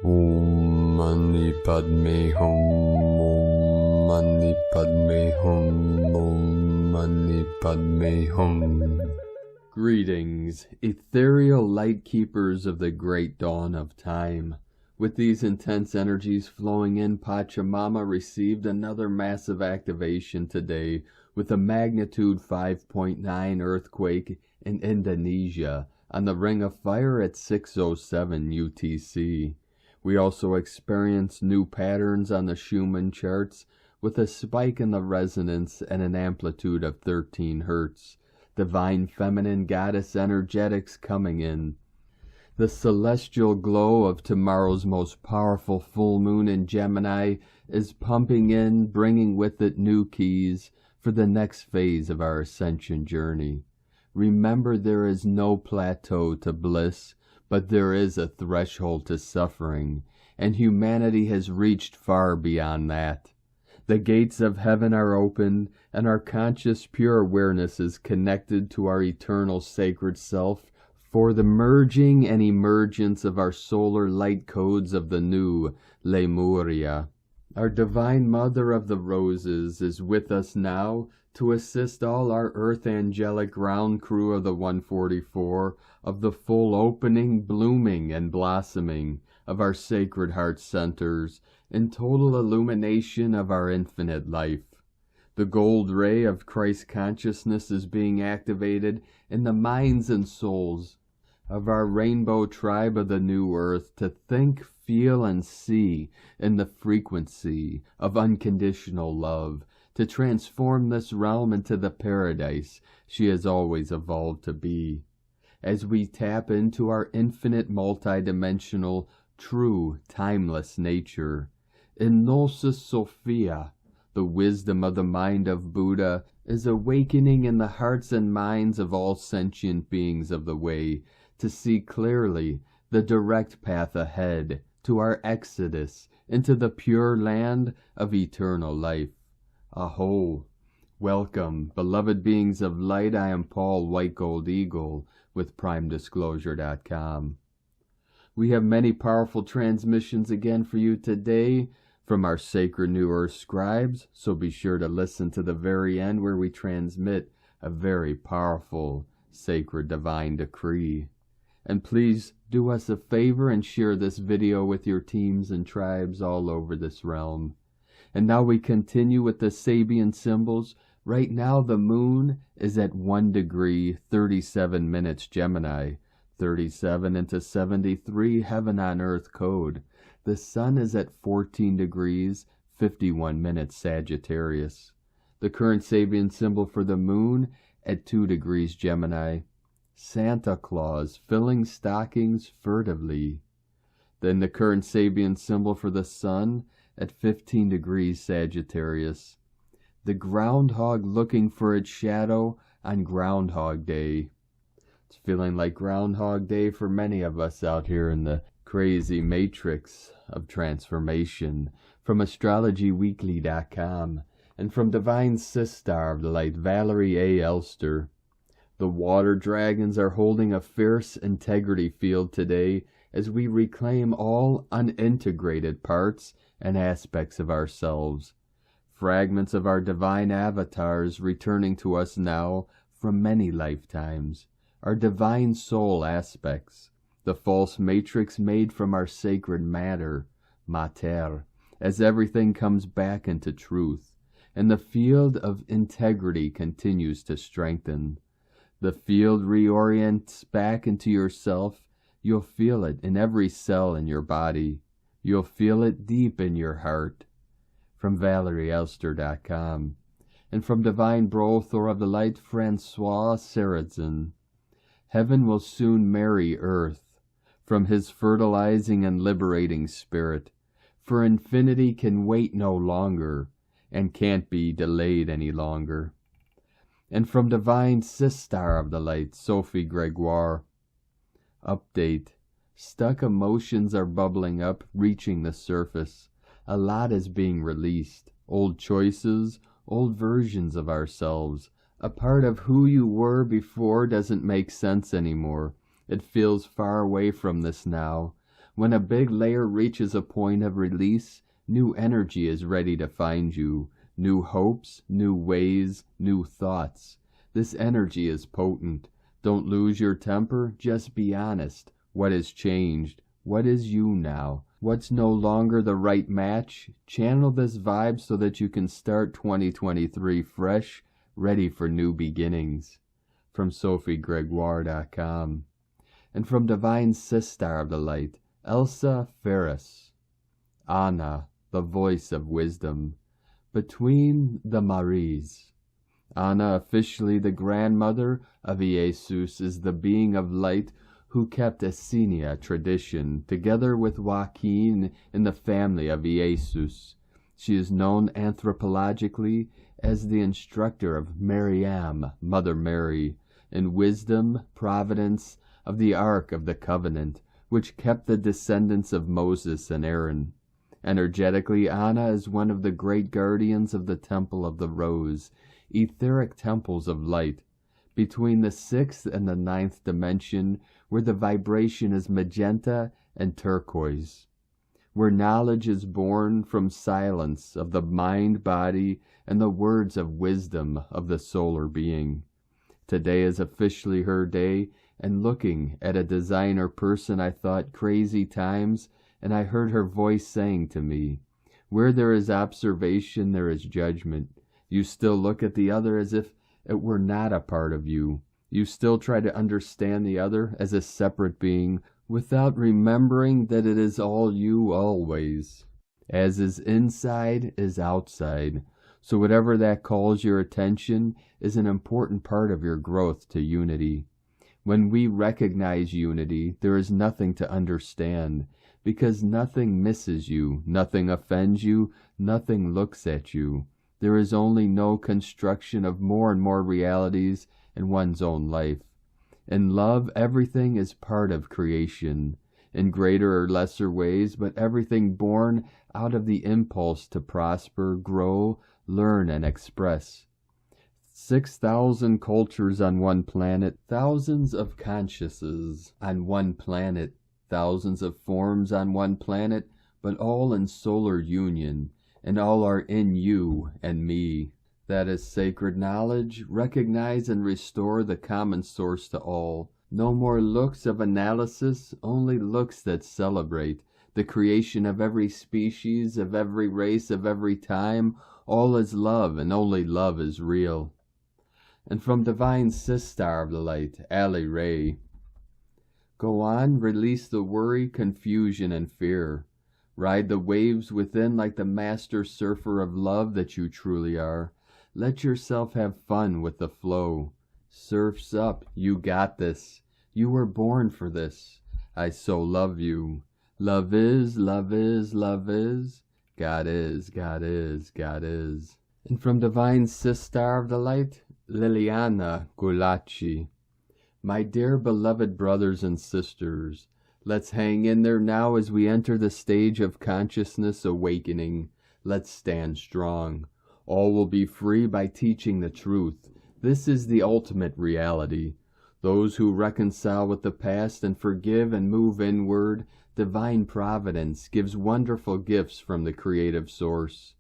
Om Mani Padme Hum, Om Mani Padme Hum, Om Mani Padme Hum. Greetings, ethereal light keepers of the great dawn of time. With these intense energies flowing in, Pachamama received another massive activation today with a magnitude 5.9 earthquake in Indonesia on the Ring of Fire at 6:07 UTC. We also experienced new patterns on the Schumann charts with a spike in the resonance and an amplitude of 13 Hertz. Divine feminine goddess energetics coming in. The celestial glow of tomorrow's most powerful full moon in Gemini is pumping in, bringing with it new keys for the next phase of our ascension journey. Remember, there is no plateau to bliss, but there is a threshold to suffering, and humanity has reached far beyond that. The gates of heaven are open, and our conscious pure awareness is connected to our eternal sacred self for the merging and emergence of our solar light codes of the new Lemuria. Our Divine Mother of the Roses is with us now to assist all our earth angelic ground crew of the 144 of the full opening, blooming, and blossoming of our sacred heart centers in total illumination of our infinite life. The gold ray of Christ consciousness is being activated in the minds and souls of our rainbow tribe of the new earth to think, feel, and see in the frequency of unconditional love, to transform this realm into the paradise she has always evolved to be. As we tap into our infinite multidimensional, true, timeless nature, in Gnosis Sophia, the wisdom of the mind of Buddha is awakening in the hearts and minds of all sentient beings of the way to see clearly the direct path ahead to our exodus into the pure land of eternal life. Aho! Welcome, beloved beings of light. I am Paul White Gold Eagle with PrimeDisclosure.com. We have many powerful transmissions again for you today from our sacred New Earth scribes, so be sure to listen to the very end where we transmit a very powerful sacred divine decree. And please do us a favor and share this video with your teams and tribes all over this realm. And now we continue with the Sabian symbols. Right now the moon is at 1 degree 37 minutes Gemini, 37 into 73 heaven on earth code. The sun is at 14 degrees 51 minutes Sagittarius. The current Sabian symbol for the moon at 2 degrees Gemini. Santa Claus filling stockings furtively. Then the current Sabian symbol for the sun at 15 degrees Sagittarius. The groundhog looking for its shadow on Groundhog Day. It's feeling like Groundhog Day for many of us out here in the crazy matrix of transformation. From astrologyweekly.com and from Divine Sistar of the Light, Valerie A. Elster. The water dragons are holding a fierce integrity field today as we reclaim all unintegrated parts and aspects of ourselves. Fragments of our divine avatars returning to us now from many lifetimes. Our divine soul aspects. The false matrix made from our sacred matter, mater, as everything comes back into truth. And the field of integrity continues to strengthen. The field reorients back into yourself. You'll feel it in every cell in your body. You'll feel it deep in your heart. From ValerieElster.com. And from Divine Brothor of the Light, Francois Sarrazin. Heaven will soon marry earth from his fertilizing and liberating spirit, for infinity can wait no longer and can't be delayed any longer. And from Divine Sistar of the Light, Sophie Gregoire. Update. Stuck emotions are bubbling up, reaching the surface. A lot is being released. Old choices, old versions of ourselves. A part of who you were before doesn't make sense anymore. It feels far away from this now. When a big layer reaches a point of release, new energy is ready to find you. New hopes, new ways, new thoughts. This energy is potent. Don't lose your temper, just be honest. What has changed? What is you now? What's no longer the right match? Channel this vibe so that you can start 2023 fresh, ready for new beginnings. From SophieGregoire.com. And from Divine Sister of the Light, Elsa Ferris. Anna, the voice of wisdom. Between the Maries. Anna, officially the grandmother of Jesus, is the being of light who kept Essenia tradition, together with Joaquin in the family of Jesus. She is known anthropologically as the instructor of Mariam, Mother Mary, in wisdom, providence of the Ark of the Covenant, which kept the descendants of Moses and Aaron. Energetically, Anna is one of the great guardians of the Temple of the Rose, etheric temples of light, between the 6th and the 9th dimension, where the vibration is magenta and turquoise, where knowledge is born from silence of the mind, body, and the words of wisdom of the solar being. Today is officially her day, and looking at a designer person I thought crazy times, and I heard her voice saying to me, "Where there is observation, there is judgment. You still look at the other as if it were not a part of you. You still try to understand the other as a separate being, without remembering that it is all you always. As is inside is outside. So whatever that calls your attention is an important part of your growth to unity. When we recognize unity, there is nothing to understand, because nothing misses you, nothing offends you, nothing looks at you. There is only no construction of more and more realities in one's own life. In love, everything is part of creation, in greater or lesser ways, but everything born out of the impulse to prosper, grow, learn, and express. 6,000 cultures on one planet, thousands of consciousnesses on one planet, thousands of forms on one planet, but all in solar union, and all are in you and me. That is sacred knowledge. Recognize and restore the common source to all. No more looks of analysis, only looks that celebrate the creation of every species, of every race, of every time. All is love, and only love is real. And from Divine Sister of the Light, Ali Ray. Go on, release the worry, confusion, and fear. Ride the waves within like the master surfer of love that you truly are. Let yourself have fun with the flow. Surf's up, you got this. You were born for this. I so love you. Love is, love is, love is. God is, God is, God is. And from Divine Sister of the Light, Liliana Gulacci. My dear beloved brothers and sisters, let's hang in there now as we enter the stage of consciousness awakening. Let's stand strong. All will be free by teaching the truth. This is the ultimate reality. Those who reconcile with the past and forgive and move inward, divine providence gives wonderful gifts from the creative source.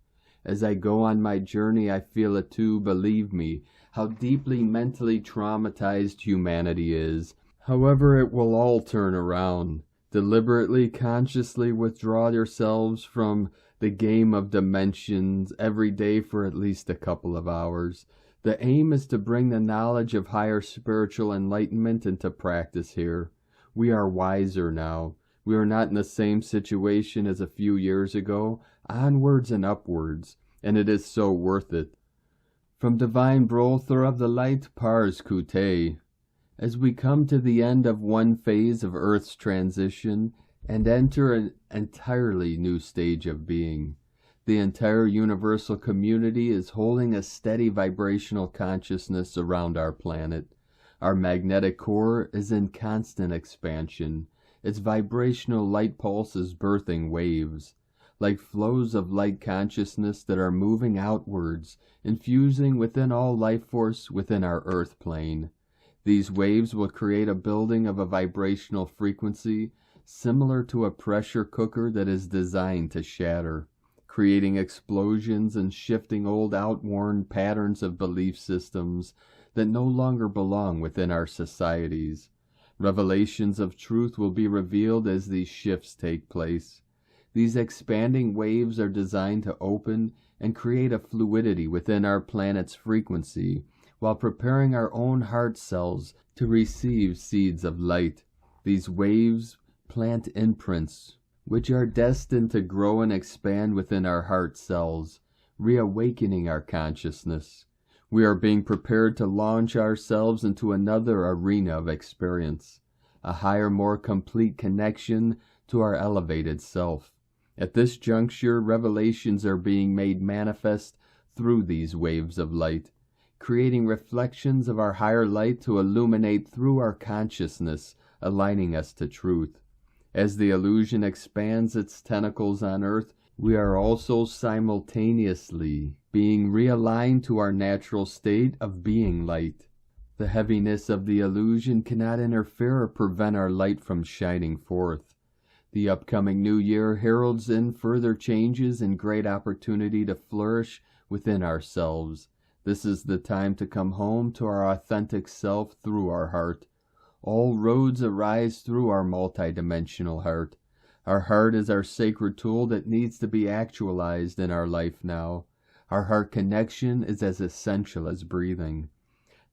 As I go on my journey, I feel it too, believe me, how deeply mentally traumatized humanity is. However, it will all turn around. Deliberately, consciously withdraw yourselves from the game of dimensions every day for at least a couple of hours. The aim is to bring the knowledge of higher spiritual enlightenment into practice here. We are wiser now. We are not in the same situation as a few years ago. Onwards and upwards, and it is so worth it. From Divine Brother of the Light, Pars Kute. As we come to the end of one phase of Earth's transition and enter an entirely new stage of being, the entire universal community is holding a steady vibrational consciousness around our planet. Our magnetic core is in constant expansion. Its vibrational light pulse is birthing waves, like flows of light consciousness that are moving outwards, infusing within all life force within our earth plane. These waves will create a building of a vibrational frequency similar to a pressure cooker that is designed to shatter, creating explosions and shifting old outworn patterns of belief systems that no longer belong within our societies. Revelations of truth will be revealed as these shifts take place. These expanding waves are designed to open and create a fluidity within our planet's frequency, while preparing our own heart cells to receive seeds of light. These waves plant imprints, which are destined to grow and expand within our heart cells, reawakening our consciousness. We are being prepared to launch ourselves into another arena of experience, a higher, more complete connection to our elevated self. At this juncture, revelations are being made manifest through these waves of light, creating reflections of our higher light to illuminate through our consciousness, aligning us to truth. As the illusion expands its tentacles on earth, we are also simultaneously being realigned to our natural state of being light. The heaviness of the illusion cannot interfere or prevent our light from shining forth. The upcoming new year heralds in further changes and great opportunity to flourish within ourselves. This is the time to come home to our authentic self through our heart. All roads arise through our multidimensional heart. Our heart is our sacred tool that needs to be actualized in our life now. Our heart connection is as essential as breathing.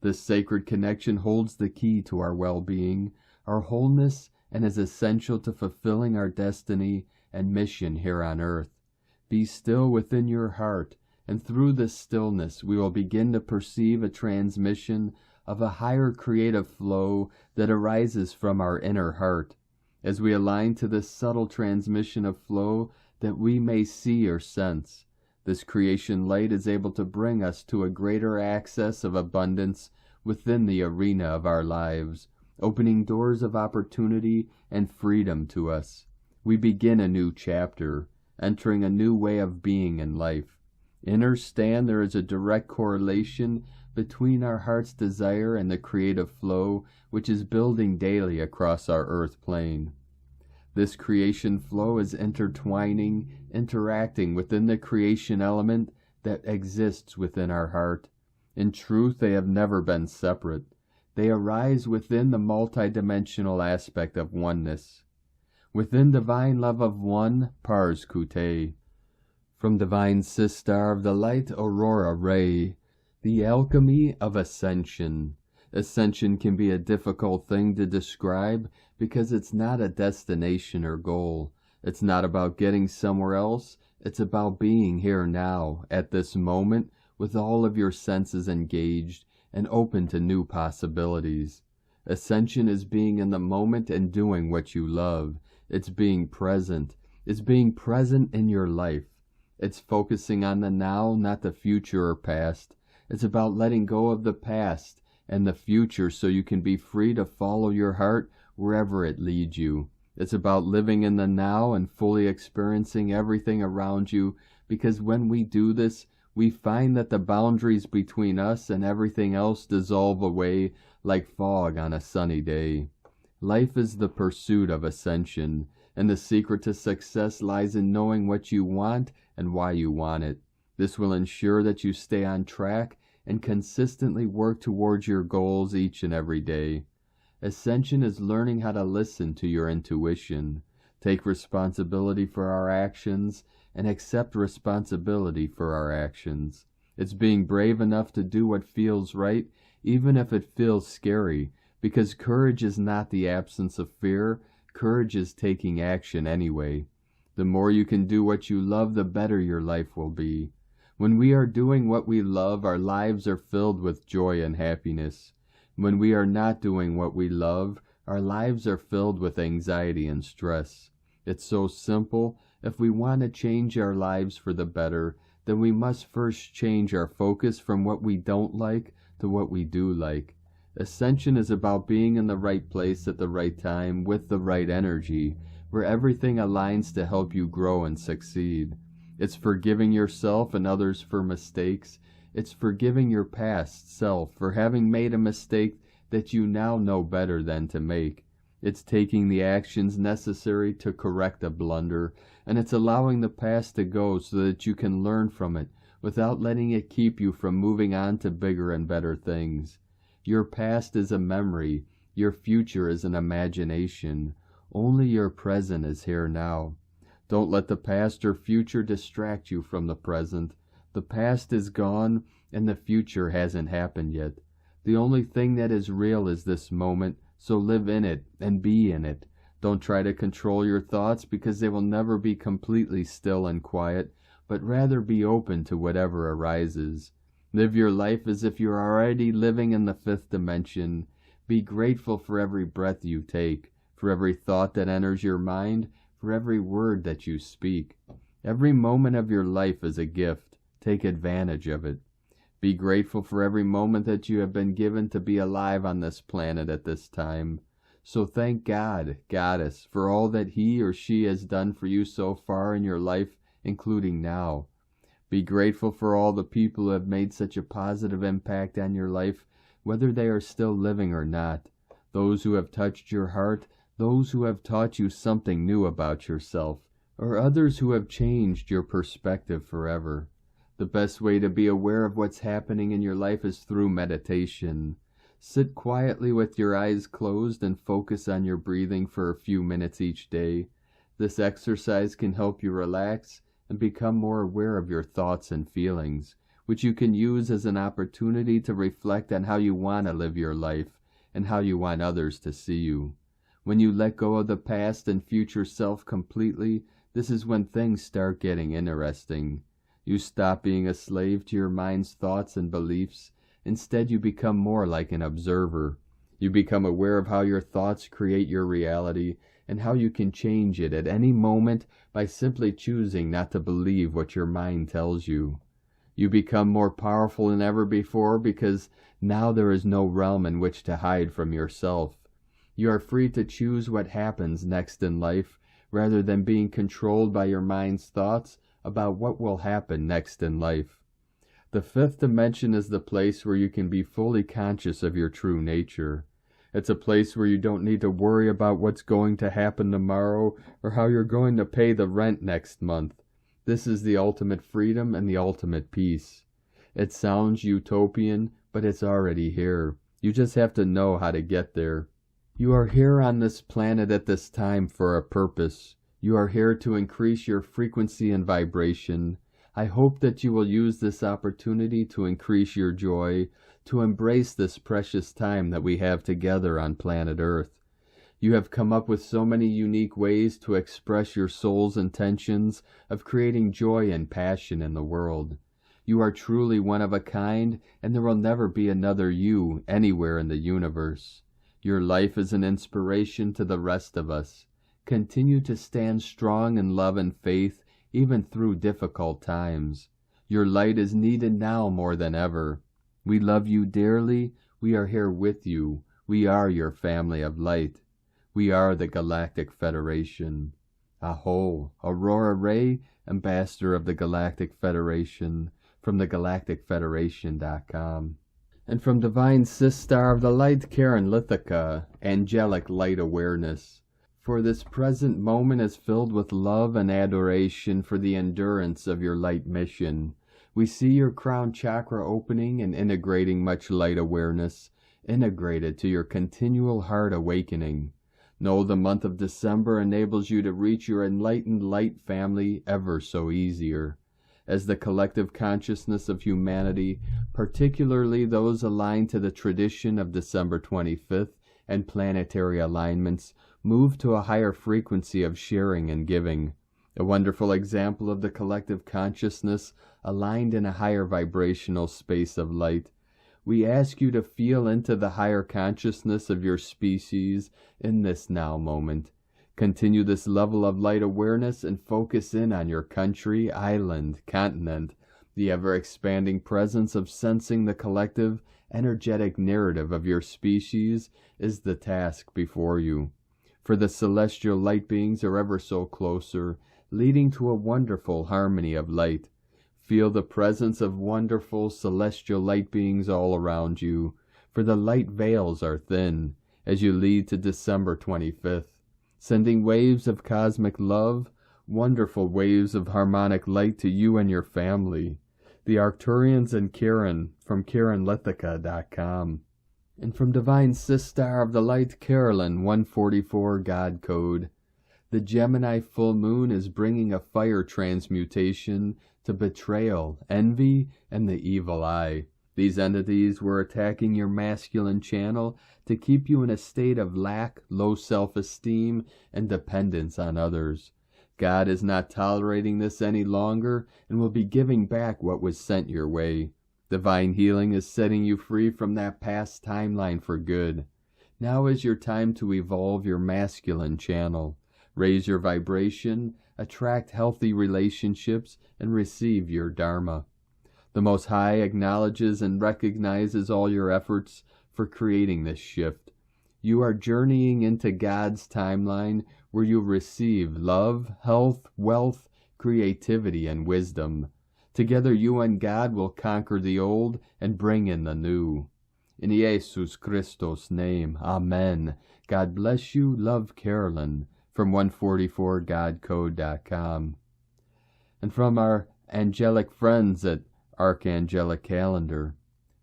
This sacred connection holds the key to our well-being, our wholeness, and is essential to fulfilling our destiny and mission here on earth. Be still within your heart, and through this stillness we will begin to perceive a transmission of a higher creative flow that arises from our inner heart. As we align to this subtle transmission of flow that we may see or sense, this creation light is able to bring us to a greater access of abundance within the arena of our lives, opening doors of opportunity and freedom to us. We begin a new chapter, entering a new way of being in life. Understand there is a direct correlation between our heart's desire and the creative flow which is building daily across our earth plane. This creation flow is intertwining, interacting within the creation element that exists within our heart. In truth, they have never been separate. They arise within the multidimensional aspect of oneness. Within divine love of one, pars kute. From divine sistar of the light, aurora ray. The alchemy of ascension. Ascension can be a difficult thing to describe because it's not a destination or goal. It's not about getting somewhere else. It's about being here now, at this moment, with all of your senses engaged and open to new possibilities. Ascension is being in the moment and doing what you love. It's being present. It's being present in your life. It's focusing on the now, not the future or past. It's about letting go of the past and the future so you can be free to follow your heart wherever it leads you. It's about living in the now and fully experiencing everything around you, because when we do this, we find that the boundaries between us and everything else dissolve away like fog on a sunny day. Life is the pursuit of ascension, and the secret to success lies in knowing what you want and why you want it. This will ensure that you stay on track and consistently work towards your goals each and every day. Ascension is learning how to listen to your intuition, take responsibility for our actions, and accept responsibility for our actions. It's being brave enough to do what feels right, even if it feels scary, because courage is not the absence of fear. Courage is taking action anyway. The more you can do what you love, the better your life will be. When we are doing what we love, our lives are filled with joy and happiness. When we are not doing what we love, our lives are filled with anxiety and stress. It's so simple. If we want to change our lives for the better, then we must first change our focus from what we don't like to what we do like. Ascension is about being in the right place at the right time with the right energy, where everything aligns to help you grow and succeed. It's forgiving yourself and others for mistakes. It's forgiving your past self for having made a mistake that you now know better than to make. It's taking the actions necessary to correct a blunder, and it's allowing the past to go so that you can learn from it without letting it keep you from moving on to bigger and better things. Your past is a memory. Your future is an imagination. Only your present is here now. Don't let the past or future distract you from the present. The past is gone, and the future hasn't happened yet. The only thing that is real is this moment, so live in it and be in it. Don't try to control your thoughts, because they will never be completely still and quiet, but rather be open to whatever arises. Live your life as if you're already living in the fifth dimension. Be grateful for every breath you take, for every thought that enters your mind, for every word that you speak. Every moment of your life is a gift. Take advantage of it. Be grateful for every moment that you have been given to be alive on this planet at this time. So thank God, Goddess, for all that he or she has done for you so far in your life, including now. Be grateful for all the people who have made such a positive impact on your life, whether they are still living or not. Those who have touched your heart, those who have taught you something new about yourself, or others who have changed your perspective forever. The best way to be aware of what's happening in your life is through meditation. Sit quietly with your eyes closed and focus on your breathing for a few minutes each day. This exercise can help you relax and become more aware of your thoughts and feelings, which you can use as an opportunity to reflect on how you want to live your life and how you want others to see you. When you let go of the past and future self completely, this is when things start getting interesting. You stop being a slave to your mind's thoughts and beliefs. Instead, you become more like an observer. You become aware of how your thoughts create your reality and how you can change it at any moment by simply choosing not to believe what your mind tells you. You become more powerful than ever before, because now there is no realm in which to hide from yourself. You are free to choose what happens next in life, rather than being controlled by your mind's thoughts about what will happen next in life. The fifth dimension is the place where you can be fully conscious of your true nature. It's a place where you don't need to worry about what's going to happen tomorrow or how you're going to pay the rent next month. This is the ultimate freedom and the ultimate peace. It sounds utopian, but it's already here. You just have to know how to get there. You are here on this planet at this time for a purpose. You are here to increase your frequency and vibration. I hope that you will use this opportunity to increase your joy, to embrace this precious time that we have together on planet Earth. You have come up with so many unique ways to express your soul's intentions of creating joy and passion in the world. You are truly one of a kind, and there will never be another you anywhere in the universe. Your life is an inspiration to the rest of us. Continue to stand strong in love and faith, even through difficult times. Your light is needed now more than ever. We love you dearly. We are here with you. We are your family of light. We are the Galactic Federation. Aho, Aurora Ray, Ambassador of the Galactic Federation, from thegalacticfederation.com. And from Divine Sistar of the Light, Karen Lithica, Angelic Light Awareness. For this present moment is filled with love and adoration for the endurance of your light mission. We see your crown chakra opening and integrating much light awareness, integrated to your continual heart awakening. Know the month of December enables you to reach your enlightened light family ever so easier. As the collective consciousness of humanity, particularly those aligned to the tradition of December 25th and planetary alignments, move to a higher frequency of sharing and giving. A wonderful example of the collective consciousness aligned in a higher vibrational space of light. We ask you to feel into the higher consciousness of your species in this now moment. Continue this level of light awareness and focus in on your country, island, continent. The ever-expanding presence of sensing the collective, energetic narrative of your species is the task before you. For the celestial light beings are ever so closer, leading to a wonderful harmony of light. Feel the presence of wonderful celestial light beings all around you, for the light veils are thin. as you lead to December 25th, sending waves of cosmic love, wonderful waves of harmonic light to you and your family. The Arcturians and Karen from KarenLithica.com. And from Divine Sister of the Light, Carolyn, 144 God Code. The Gemini full moon is bringing a fire transmutation to betrayal, envy, and the evil eye. These entities were attacking your masculine channel to keep you in a state of lack, low self-esteem, and dependence on others. God is not tolerating this any longer and will be giving back what was sent your way. Divine healing is setting you free from that past timeline for good. Now is your time to evolve your masculine channel, raise your vibration, attract healthy relationships, and receive your dharma. The Most High acknowledges and recognizes all your efforts for creating this shift. You are journeying into God's timeline where you receive love, health, wealth, creativity, and wisdom. Together you and God will conquer the old and bring in the new. In Jesus Christos' name, Amen. God bless you. Love, Carolyn, from 144godcode.com. And from our angelic friends at Archangelic Calendar.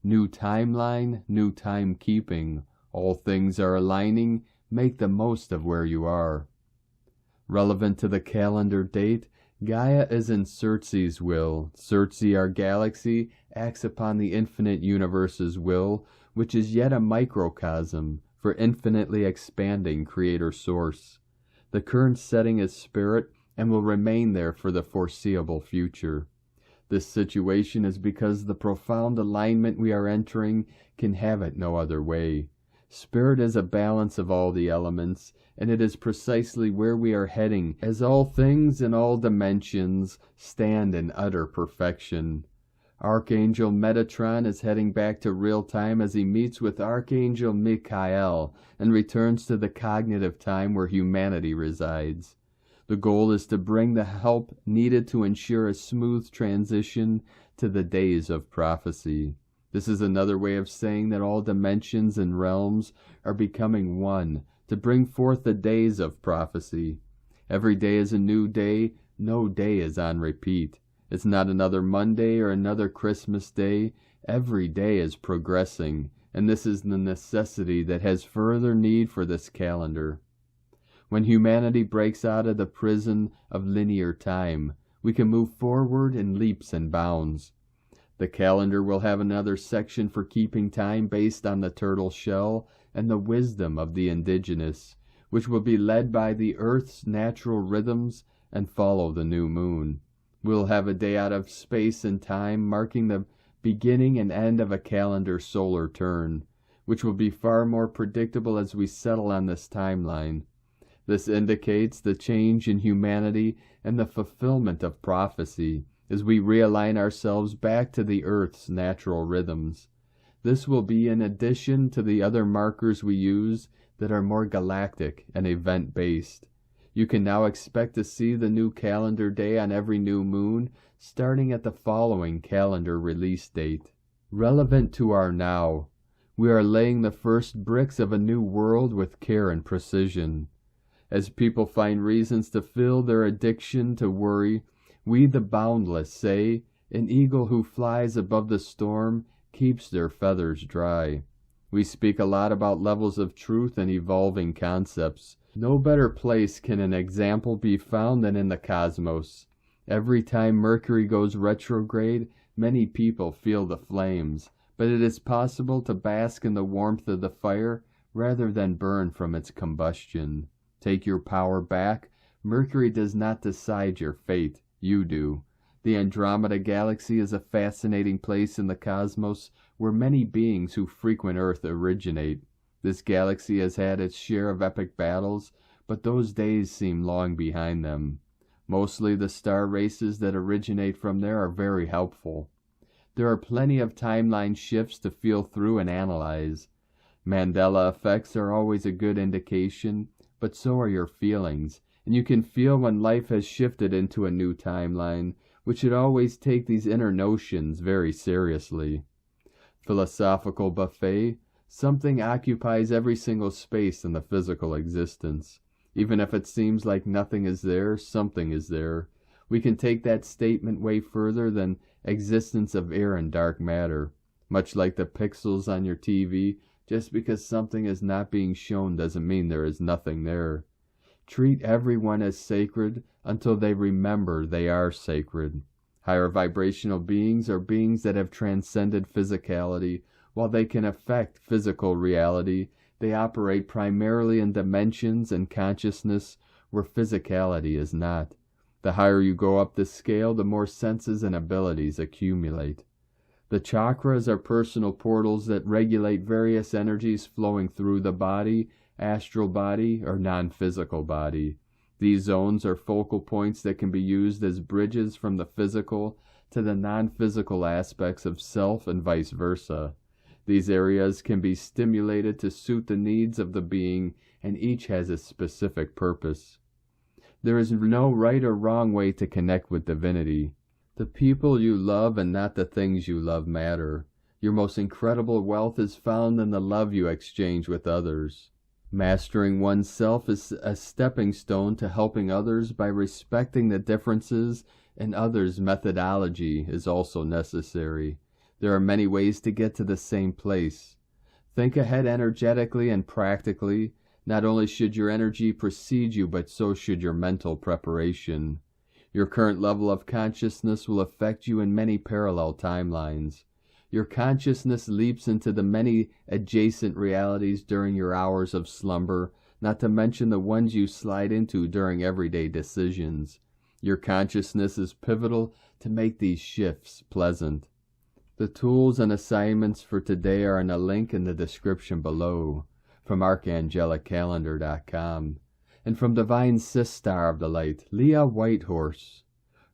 New timeline, new timekeeping. All things are aligning. Make the most of where you are. Relevant to the calendar date, Gaia is in Circe's will. Circe, our galaxy, acts upon the infinite universe's will, which is yet a microcosm for infinitely expanding Creator Source. The current setting is spirit and will remain there for the foreseeable future. This situation is because the profound alignment we are entering can have it no other way. Spirit is a balance of all the elements, and it is precisely where we are heading, as all things in all dimensions stand in utter perfection. Archangel Metatron is heading back to real time as he meets with Archangel Michael and returns to the cognitive time where humanity resides. The goal is to bring the help needed to ensure a smooth transition to the days of prophecy. This is another way of saying that all dimensions and realms are becoming one to bring forth the days of prophecy. Every day is a new day. No day is on repeat. It's not another Monday or another Christmas day. Every day is progressing, and this is the necessity that has further need for this calendar. When humanity breaks out of the prison of linear time, we can move forward in leaps and bounds. The calendar will have another section for keeping time based on the turtle shell and the wisdom of the indigenous, which will be led by the Earth's natural rhythms and follow the new moon. We'll have a day out of space and time, marking the beginning and end of a calendar solar turn, which will be far more predictable as we settle on this timeline. This indicates the change in humanity and the fulfillment of prophecy as we realign ourselves back to the Earth's natural rhythms. This will be in addition to the other markers we use that are more galactic and event-based. You can now expect to see the new calendar day on every new moon, starting at the following calendar release date. Relevant to our now, we are laying the first bricks of a new world with care and precision. As people find reasons to fill their addiction to worry, we the boundless say, an eagle who flies above the storm keeps their feathers dry. We speak a lot about levels of truth and evolving concepts. No better place can an example be found than in the cosmos. Every time Mercury goes retrograde, many people feel the flames, but it is possible to bask in the warmth of the fire rather than burn from its combustion. Take your power back. Mercury does not decide your fate. You do. The Andromeda Galaxy is a fascinating place in the cosmos where many beings who frequent Earth originate. This galaxy has had its share of epic battles, but those days seem long behind them. Mostly the star races that originate from there are very helpful. There are plenty of timeline shifts to feel through and analyze. Mandela effects are always a good indication, but so are your feelings, and you can feel when life has shifted into a new timeline, which should always take these inner notions very seriously. Philosophical Buffet, Something occupies every single space in the physical existence. Even if it seems like nothing is there, something is there. We can take that statement way further than existence of air and dark matter. Much like the pixels on your TV, just because something is not being shown doesn't mean there is nothing there. Treat everyone as sacred until they remember they are sacred. Higher vibrational beings are beings that have transcended physicality. While they can affect physical reality, they operate primarily in dimensions and consciousness where physicality is not. The higher you go up the scale, the more senses and abilities accumulate. The chakras are personal portals that regulate various energies flowing through the body, astral body, or non-physical body. These zones are focal points that can be used as bridges from the physical to the non-physical aspects of self and vice versa. These areas can be stimulated to suit the needs of the being, and each has a specific purpose. There is no right or wrong way to connect with divinity. The people you love and not the things you love matter. Your most incredible wealth is found in the love you exchange with others. Mastering oneself is a stepping stone to helping others by respecting the differences in others' methodology is also necessary. There are many ways to get to the same place. Think ahead energetically and practically. Not only should your energy precede you, but so should your mental preparation. Your current level of consciousness will affect you in many parallel timelines. Your consciousness leaps into the many adjacent realities during your hours of slumber, not to mention the ones you slide into during everyday decisions. Your consciousness is pivotal to make these shifts pleasant. The tools and assignments for today are in a link in the description below, from ArchangelicCalendar.com, and from Divine Star of the Light, Leah Whitehorse.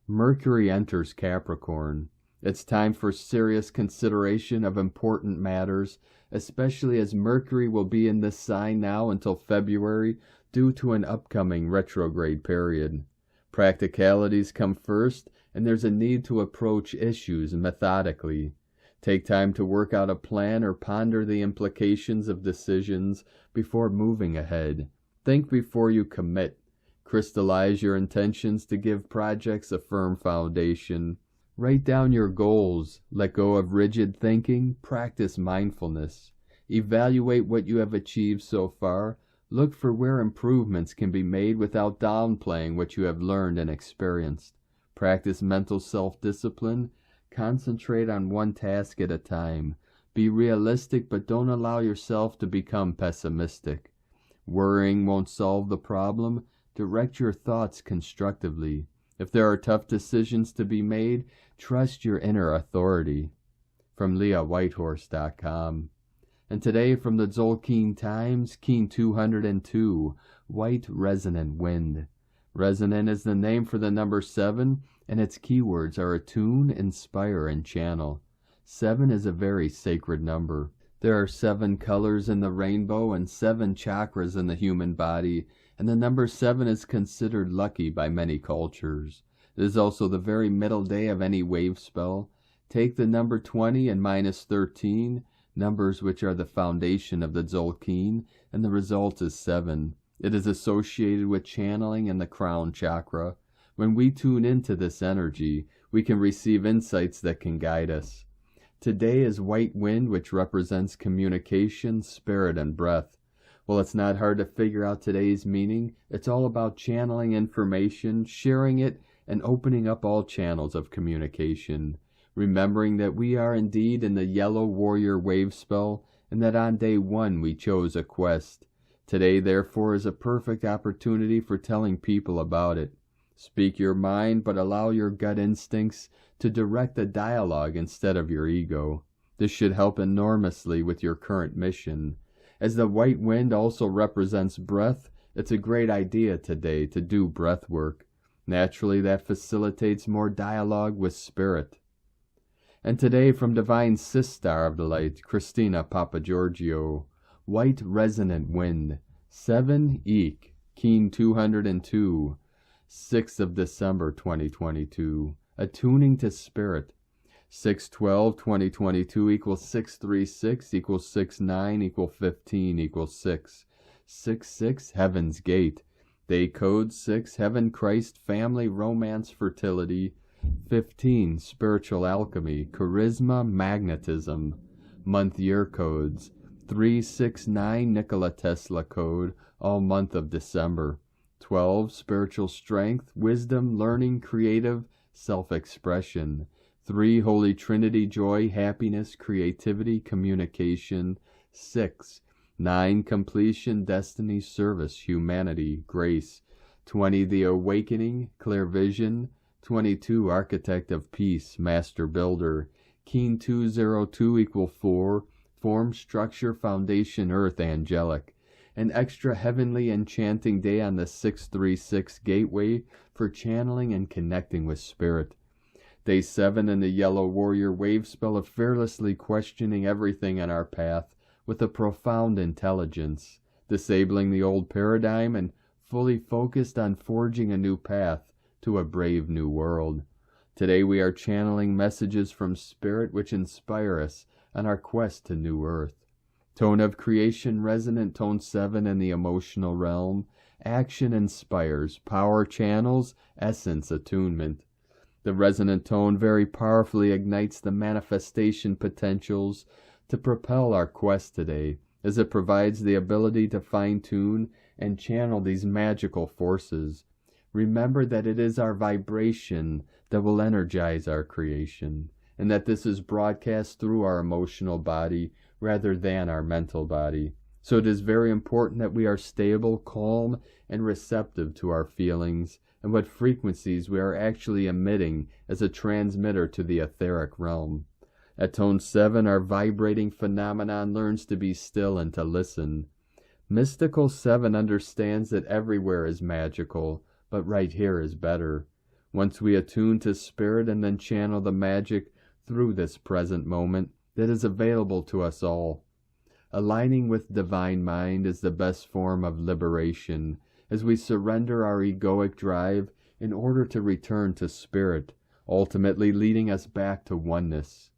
Mercury enters Capricorn. It's time for serious consideration of important matters, especially as Mercury will be in this sign now until February due to an upcoming retrograde period. Practicalities come first, and there's a need to approach issues methodically. Take time to work out a plan or ponder the implications of decisions before moving ahead. Think before you commit. Crystallize your intentions to give projects a firm foundation. Write down your goals. Let go of rigid thinking. Practice mindfulness. Evaluate what you have achieved so far. Look for where improvements can be made without downplaying what you have learned and experienced. Practice mental self-discipline. Concentrate on one task at a time. Be realistic, but don't allow yourself to become pessimistic. Worrying won't solve the problem. Direct your thoughts constructively. If there are tough decisions to be made, trust your inner authority. From LeahWhitehorse.com. And today from the Tzolk'in Times, Keen 202, White Resonant Wind. Resonant is the name for the number 7, and its keywords are attune, inspire, and channel. 7 is a very sacred number. There are 7 colors in the rainbow and 7 chakras in the human body, and the number 7 is considered lucky by many cultures. It is also the very middle day of any wave spell. Take the number 20 and minus 13, numbers which are the foundation of the Tzolk'in, and the result is 7. It is associated with channeling and the crown chakra. When we tune into this energy, we can receive insights that can guide us. Today is white wind, which represents communication, spirit, and breath. Well, it's not hard to figure out today's meaning. It's all about channeling information, sharing it, and opening up all channels of communication. Remembering that we are indeed in the yellow warrior wave spell, and that on day 1 we chose a quest. Today, therefore, is a perfect opportunity for telling people about it. Speak your mind, but allow your gut instincts to direct the dialogue instead of your ego. This should help enormously with your current mission. As the white wind also represents breath, it's a great idea today to do breath work. Naturally, that facilitates more dialogue with spirit. And today, from Divine Star of the Light, Christina Papagiorgio, White Resonant Wind, 7 Eek, Keen 202, 6th of December 2022, Attuning to Spirit. 6/12/2022 equals 636 equals 69 equals 15 equals 6. 6/6 Heaven's Gate. Day code 6 Heaven, Christ, Family, Romance, Fertility. 15 Spiritual Alchemy, Charisma, Magnetism. Month year codes 369 Nikola Tesla code, all month of December. 12 Spiritual Strength, Wisdom, Learning, Creative, Self-Expression. 3 Holy Trinity, Joy, Happiness, Creativity, Communication. 6 9 Completion, Destiny, Service, Humanity, Grace. 20 The Awakening, Clear Vision. 22 Architect of Peace, Master Builder. Keen 202 equal 4, Form, Structure, Foundation, Earth, Angelic. An extra heavenly enchanting day on the 636 Gateway for channeling and connecting with Spirit. Day 7 in the Yellow Warrior wave spell of fearlessly questioning everything in our path with a profound intelligence, disabling the old paradigm and fully focused on forging a new path to a brave new world. Today we are channeling messages from Spirit which inspire us on our quest to New Earth. Tone of Creation, resonant tone 7 in the emotional realm. Action inspires, power channels, essence attunement. The resonant tone very powerfully ignites the manifestation potentials to propel our quest today, as it provides the ability to fine-tune and channel these magical forces. Remember that it is our vibration that will energize our creation, and that this is broadcast through our emotional body rather than our mental body. So it is very important that we are stable, calm, and receptive to our feelings and what frequencies we are actually emitting as a transmitter to the etheric realm. At tone 7, our vibrating phenomenon learns to be still and to listen. Mystical 7 understands that everywhere is magical, but right here is better. Once we attune to Spirit and then channel the magic through this present moment that is available to us all. Aligning with Divine Mind is the best form of liberation, as we surrender our egoic drive in order to return to Spirit, ultimately leading us back to oneness.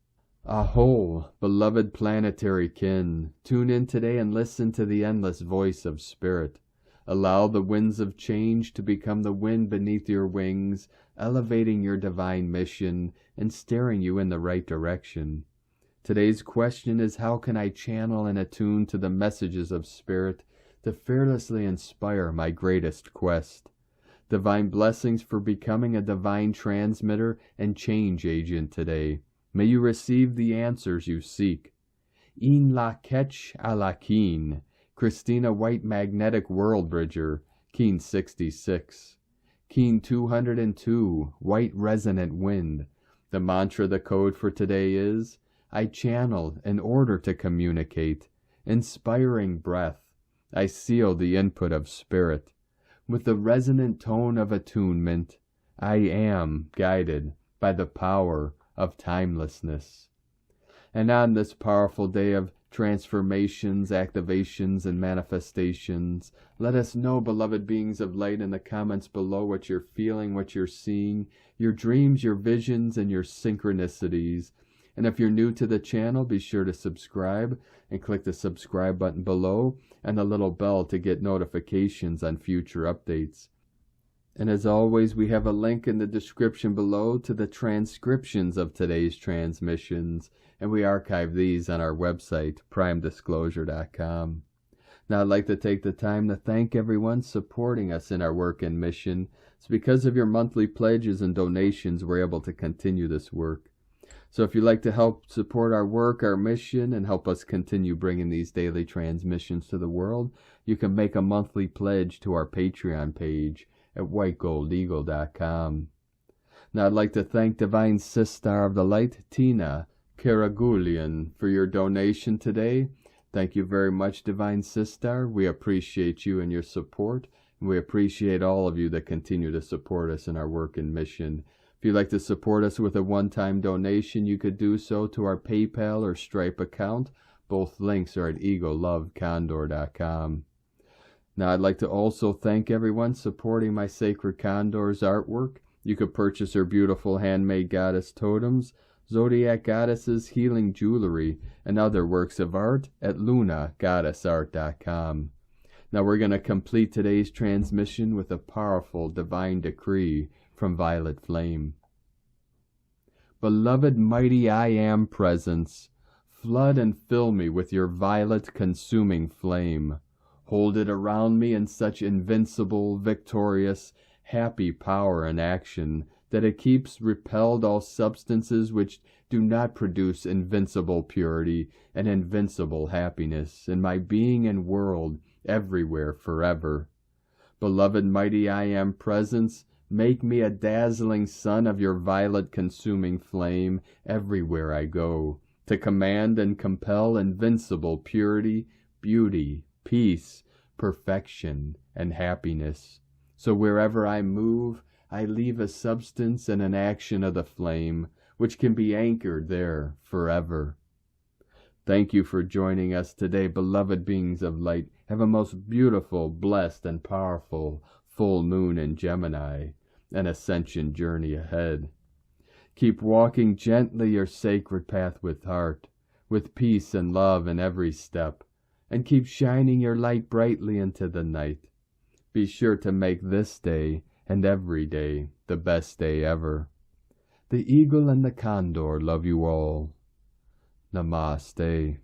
Aho, beloved planetary kin, tune in today and listen to the endless voice of Spirit. Allow the winds of change to become the wind beneath your wings, elevating your divine mission and steering you in the right direction. Today's question is, how can I channel and attune to the messages of Spirit to fearlessly inspire my greatest quest? Divine blessings for becoming a divine transmitter and change agent today. May you receive the answers you seek. In la ketch a la keen. Christina White Magnetic World Bridger, Keen 66. Keen 202, White Resonant Wind. The mantra, the code for today is, I channel in order to communicate. Inspiring breath. I seal the input of Spirit. With the resonant tone of attunement, I am guided by the power of timelessness. And on this powerful day of transformations, activations, and manifestations, let us know, beloved beings of light, in the comments below what you're feeling, what you're seeing, your dreams, your visions, and your synchronicities. And if you're new to the channel, be sure to subscribe and click the subscribe button below and the little bell to get notifications on future updates. And as always, we have a link in the description below to the transcriptions of today's transmissions, and we archive these on our website, primedisclosure.com. Now, I'd like to take the time to thank everyone supporting us in our work and mission. It's because of your monthly pledges and donations we're able to continue this work. So if you'd like to help support our work, our mission, and help us continue bringing these daily transmissions to the world, you can make a monthly pledge to our Patreon page at whitegoldeagle.com. Now I'd like to thank Divine Sister of the Light, Tina Karagulian, for your donation today. Thank you very much, Divine Sister. We appreciate you and your support, and we appreciate all of you that continue to support us in our work and mission. If you'd like to support us with a one-time donation, you could do so to our PayPal or Stripe account. Both links are at egolovecondor.com. Now, I'd like to also thank everyone supporting my Sacred Condor's artwork. You could purchase her beautiful handmade goddess totems, zodiac goddesses, healing jewelry, and other works of art at lunagoddessart.com. Now we're going to complete today's transmission with a powerful divine decree from Violet Flame. Beloved mighty I Am Presence, flood and fill me with your violet consuming flame. Hold it around me in such invincible, victorious, happy power and action that it keeps repelled all substances which do not produce invincible purity and invincible happiness in my being and world everywhere forever. Beloved mighty I Am Presence, make me a dazzling sun of your violet consuming flame everywhere I go, to command and compel invincible purity, beauty, peace, perfection, and happiness. So wherever I move, I leave a substance and an action of the flame, which can be anchored there forever. Thank you for joining us today, beloved beings of light. Have a most beautiful, blessed, and powerful full moon in Gemini, an ascension journey ahead. Keep walking gently your sacred path with heart, with peace and love in every step, and keep shining your light brightly into the night. Be sure to make this day and every day the best day ever. The eagle and the condor love you all. Namaste.